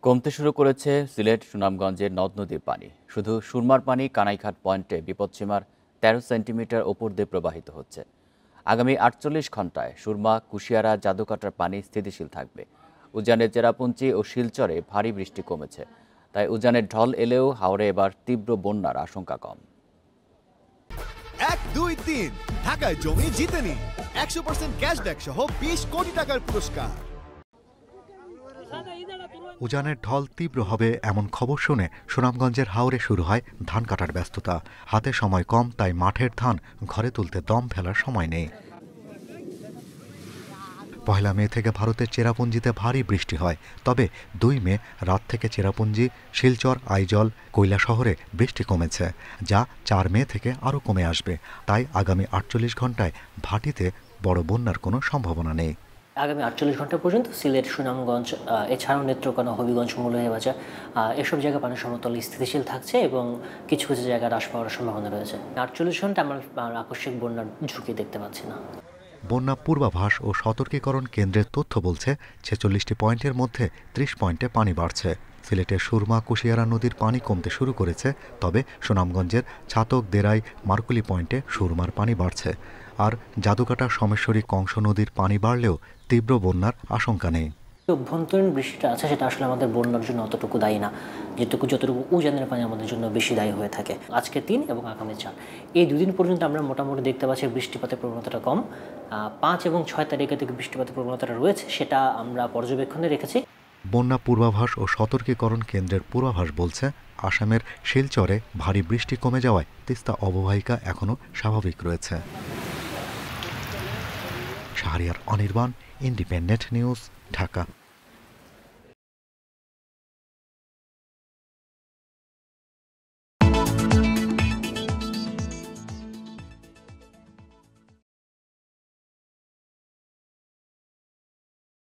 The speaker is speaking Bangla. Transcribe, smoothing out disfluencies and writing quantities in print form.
কমতে শুরু করেছে সিলেট সুনামগঞ্জের নদ-নদীর পানি। শুধু সুরমার পানি কানাইঘাট পয়েন্টে বিপদসীমার ১৩ সেন্টিমিটার ওপর দিয়ে প্রবাহিত হচ্ছে। আগামী ৪৮ ঘণ্টায় সুরমা, কুশিয়ারা, জাদুকাটার পানি স্থিতিশীল থাকবে। উজানের চেরাপুঞ্জি ও শিলচরে ভারী বৃষ্টি কমেছে, তাই উজানের ঢল এলেও হাওরে এবার তীব্র বন্যার আশঙ্কা কম। ১, ২, ৩ ঢাকায় জমি জিতে নিন ১০০% ক্যাশব্যাক সহ ২০ কোটি টাকার পুরস্কার। উজানের ঢল তীব্র হবে এমন খবর শুনে সুনামগঞ্জের হাওরে শুরু হয় ধান কাটার ব্যস্ততা। হাতে সময় কম, তাই মাঠের ধান ঘরে তুলতে দম ফেলার সময় নেই। ১ মে থেকে ভারতের চেরাপুঞ্জিতে ভারী বৃষ্টি হয়, তবে ২ মে রাত থেকে চেরাপুঞ্জি, শিলচর, আইজল, কৈলাসহরে বৃষ্টি কমেছে, যা ৪ মে থেকে আরও কমে আসবে। তাই আগামী ৪৮ ঘণ্টায় ভাটিতে বড় বন্যার কোনো সম্ভাবনা নেই। আগামী ৪৮ ঘন্টা পর্যন্ত সিলেট, সুনামগঞ্জ এছাড়াও নেত্রকোনা, হবিগঞ্জ, মৌলভীবাজার এসব জায়গায় পানির সমতল স্থিতিশীল থাকছে এবং কিছু কিছু জায়গায় হ্রাস পাওয়ার সম্ভাবনা রয়েছে। ৪৮ ঘন্টা আমরা আকস্মিক বন্যার ঝুঁকি দেখতে পাচ্ছি না। বন্যা পূর্বাভাস ও সতর্কীকরণ কেন্দ্রের তথ্য বলছে ৪৬টি পয়েন্টের মধ্যে ৩০ পয়েন্টে পানি বাড়ছে। সিলেটের সুরমা, কুশিয়ারা নদীর পানি কমতে শুরু করেছে, তবে সুনামগঞ্জের ছাতক, দেরাই, মারকুলি পয়েন্টে সুরমার পানি বাড়ছে। আর জাদুকাটা, সোমেশ্বরী, কংস নদীর পানি বাড়লেও তীব্র বন্যার আশঙ্কা নেই। অভ্যন্তরীণ বৃষ্টিটা আছে সেটা আসলে আমাদের বন্যার জন্য অতটুকু দায়ী না, যতটুকু উজানের পানি আমাদের জন্য বেশি দায়ী হয়ে থাকে। আজকে ৩ এবং আগামী ৪ এই ২ দিন পর্যন্ত আমরা মোটামুটি দেখতে পাচ্ছি বৃষ্টিপাতের প্রবণতাটা কম। ৫ এবং ৬ তারিখে থেকে বৃষ্টিপাতের প্রবণতাটা রয়েছে, সেটা আমরা পর্যবেক্ষণে রেখেছি। বন্যা পূর্বাভাস ও সতর্কীকরণ কেন্দ্রের পূর্বাভাস বলছে, আসামের শিলচরে ভারী বৃষ্টি কমে যাওয়ায় তিস্তা অববাহিকা এখনও স্বাভাবিক রয়েছে। Shahriar Anirban, independent news, Dhaka.